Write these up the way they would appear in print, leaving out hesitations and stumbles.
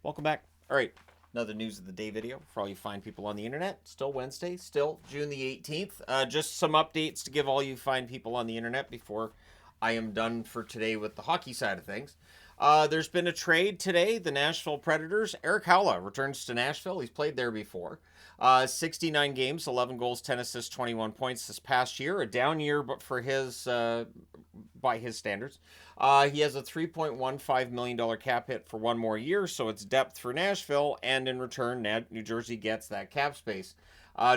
Welcome back. All right, another news of the day video for all you fine people on the internet. Still Wednesday, still June the 18th. Just some updates to give all you fine people on the internet before I am done for today with the hockey side of things. There's been a trade today. The Nashville Predators, Erik Haula returns to Nashville. He's played there before. 69 games, 11 goals, 10 assists, 21 points this past year. A down year, but for his by his standards. He has a $3.15 million cap hit for one more year, so it's depth for Nashville, and in return, New Jersey gets that cap space.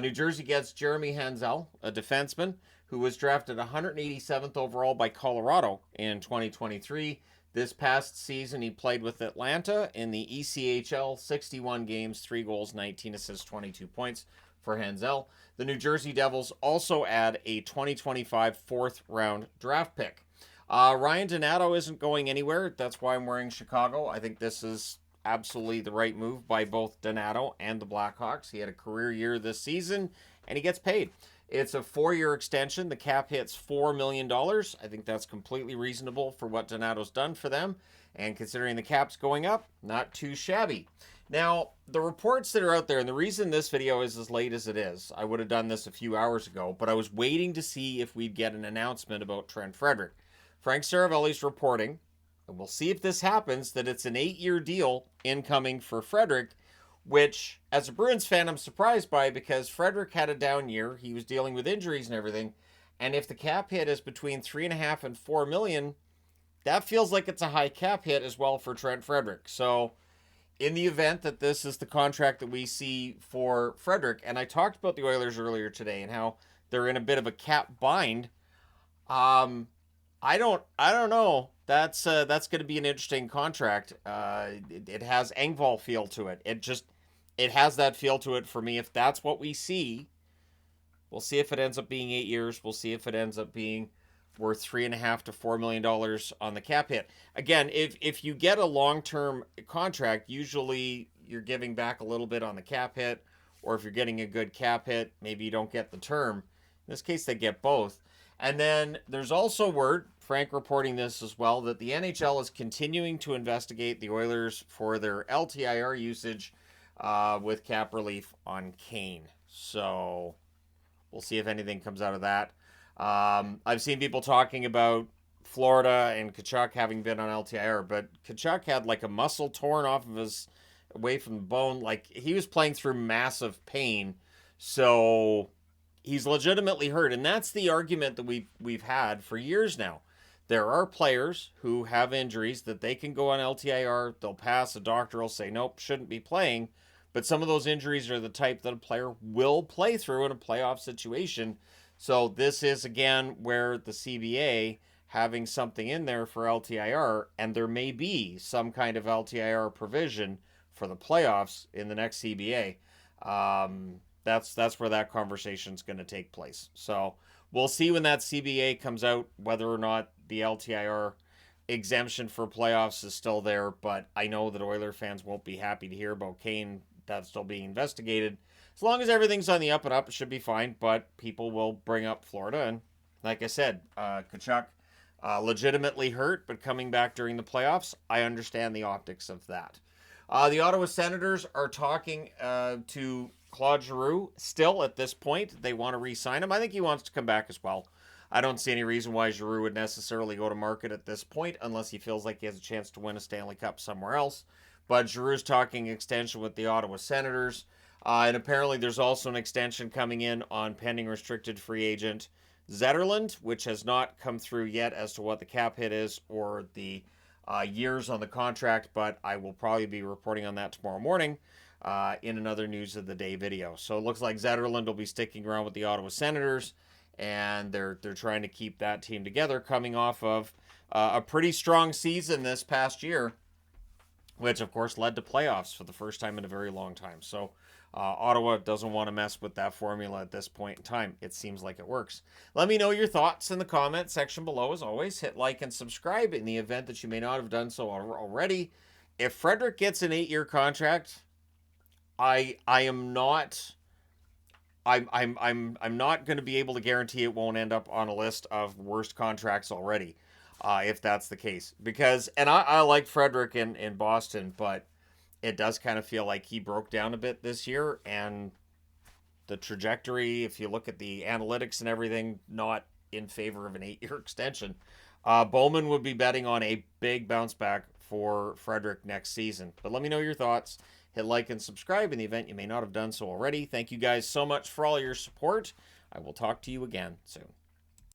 New Jersey gets Jeremy Hanzel, a defenseman, who was drafted 187th overall by Colorado in 2023. This past season, he played with Atlanta in the ECHL, 61 games, 3 goals, 19 assists, 22 points for Hanzel. The New Jersey Devils also add a 2025 fourth-round draft pick. Ryan Donato isn't going anywhere. That's why I'm wearing Chicago. I think this is absolutely the right move by both Donato and the Blackhawks. He had a career year this season, and he gets paid. It's a 4-year extension. The cap hits $4 million. I think that's completely reasonable for what Donato's done for them. And considering the cap's going up, not too shabby. Now, the reports that are out there, and the reason this video is as late as it is, I would have done this a few hours ago, but I was waiting to see if we'd get an announcement about Trent Frederic. Frank Saravelli's reporting, and we'll see if this happens, that it's an 8-year deal incoming for Frederic, which, as a Bruins fan, I'm surprised by because Frederic had a down year. He was dealing with injuries and everything. And if the cap hit is between $3.5 and $4 million, that feels like it's a high cap hit as well for Trent Frederic. So, in the event that this is the contract that we see for Frederic, and I talked about the Oilers earlier today and how they're in a bit of a cap bind. I don't know. That's going to be an interesting contract. It has Engvall feel to it. It has that feel to it for me. If that's what we see, we'll see if it ends up being 8 years. We'll see if it ends up being worth $3.5 to $4 million on the cap hit. Again, if you get a long-term contract, usually you're giving back a little bit on the cap hit, or if you're getting a good cap hit, maybe you don't get the term. In this case, they get both. And then there's also word, Frank reporting this as well, that the NHL is continuing to investigate the Oilers for their LTIR usage with cap relief on Kane. So we'll see if anything comes out of that. I've seen people talking about Florida and Tkachuk having been on LTIR, but Tkachuk had like a muscle torn off of his, away from the bone. Like, he was playing through massive pain. So he's legitimately hurt, and that's the argument that we've had for years now. There are players who have injuries that they can go on LTIR, they'll pass, a doctor will say, nope, shouldn't be playing, but some of those injuries are the type that a player will play through in a playoff situation. So this is, again, where the CBA having something in there for LTIR, and there may be some kind of LTIR provision for the playoffs in the next CBA. That's where that conversation is going to take place. So we'll see when that CBA comes out whether or not the LTIR exemption for playoffs is still there. But I know that Oiler fans won't be happy to hear about Kane. That's still being investigated. As long as everything's on the up and up, it should be fine. But people will bring up Florida. And like I said, Tkachuk legitimately hurt, but coming back during the playoffs, I understand the optics of that. The Ottawa Senators are talking to Claude Giroux still at this point. They want to re-sign him. I think he wants to come back as well. I don't see any reason why Giroux would necessarily go to market at this point unless he feels like he has a chance to win a Stanley Cup somewhere else. But Giroux's talking extension with the Ottawa Senators. And apparently there's also an extension coming in on pending restricted free agent Zetterlund, which has not come through yet as to what the cap hit is or the years on the contract, but I will probably be reporting on that tomorrow morning in another News of the Day video. So it looks like Zetterlund will be sticking around with the Ottawa Senators, and they're trying to keep that team together coming off of a pretty strong season this past year, which of course led to playoffs for the first time in a very long time. So Ottawa doesn't want to mess with that formula at this point in time. It seems like it works. Let me know your thoughts in the comment section below. As always, hit like and subscribe in the event that you may not have done so already. If Frederic gets an 8-year contract, I'm not going to be able to guarantee it won't end up on a list of worst contracts already, if that's the case. Because, and I like Frederic in Boston, but it does kind of feel like he broke down a bit this year, and the trajectory, if you look at the analytics and everything, not in favor of an 8-year extension. Bowman would be betting on a big bounce back for Frederic next season. But let me know your thoughts. Hit like and subscribe in the event you may not have done so already. Thank you guys so much for all your support. I will talk to you again soon.